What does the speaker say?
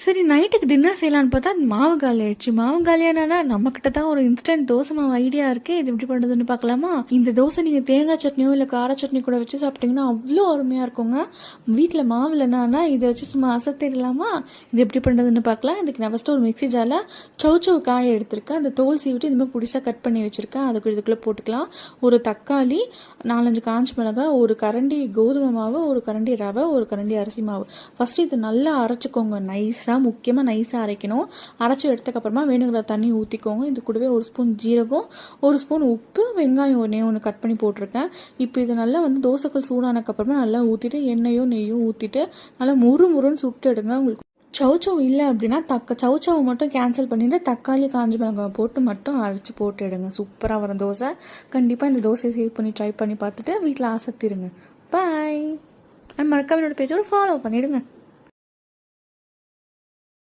சரி நைட்டுக்கு டின்னர் செய்யலான்னு பார்த்தா அது மாவு காலி ஆயிடுச்சு. மாவு காலியானா நம்மக்கிட்ட தான் ஒரு இன்ஸ்டன்ட் தோசை மாவு ஐடியா இருக்கு. இது எப்படி பண்ணுறதுன்னு பார்க்கலாமா? இந்த தோசை நீங்கள் தேங்காய் சட்னியோ இல்லை கார சட்னி கூட வச்சு சாப்பிட்டீங்கன்னா அவ்வளோ அருமையாக இருக்குங்க. வீட்டில் மாவு இல்லைன்னா இதை வச்சு சும்மா அசத்திடலாமா? இது எப்படி பண்ணுறதுன்னு பார்க்கலாம். இதுக்கு நான் ஃபஸ்ட்டு ஒரு மிக்ஸி ஜாரில் சௌச்சௌ காயை எடுத்திருக்கேன். அந்த தோல் சீவிட்டு இதுமாதிரி புடிசாக கட் பண்ணி வச்சுருக்கேன். அதுக்கு இதுக்குள்ளே போட்டுக்கலாம். ஒரு தக்காளி, 4-5 காஞ்ச மிளகாய், ஒரு கரண்டி கோதுமை மாவு, ஒரு கரண்டி ரவை, ஒரு கரண்டி அரிசி மாவு. ஃபஸ்ட்டு இது நல்லா அரைச்சிக்கோங்க. முக்கியமாக நைஸாக அரைக்கணும். அரைச்சி எடுத்ததுக்கப்புறமா வேணுங்கிற தண்ணி ஊற்றிக்கோங்க. இது கூடவே ஒரு ஸ்பூன் ஜீரகம், ஒரு ஸ்பூன் உப்பு, வெங்காயம் ஒன்று கட் பண்ணி போட்டிருக்கேன். இப்போ இது நல்லா தோசைக்கல் சூடானதுக்கப்புறமா நல்லா ஊற்றிட்டு எண்ணெயோ நெய்யோ ஊற்றிட்டு நல்லா முறுன்னு சுட்டு எடுங்க. உங்களுக்கு சௌச்சௌ இல்லை அப்படின்னா சௌச்சௌவை மட்டும் கேன்சல் பண்ணிவிட்டு தக்காளி காஞ்ச மிளகாய் போட்டு மட்டும் அரைச்சி போட்டு எடுங்க. சூப்பராக வரும் தோசை. கண்டிப்பாக இந்த தோசையை சேவ் பண்ணி ட்ரை பண்ணி பார்த்துட்டு வீட்டில் ஆசத்திடுங்க. பாய். மறக்காம என்னோட பேஜோட ஃபாலோ பண்ணிவிடுங்க.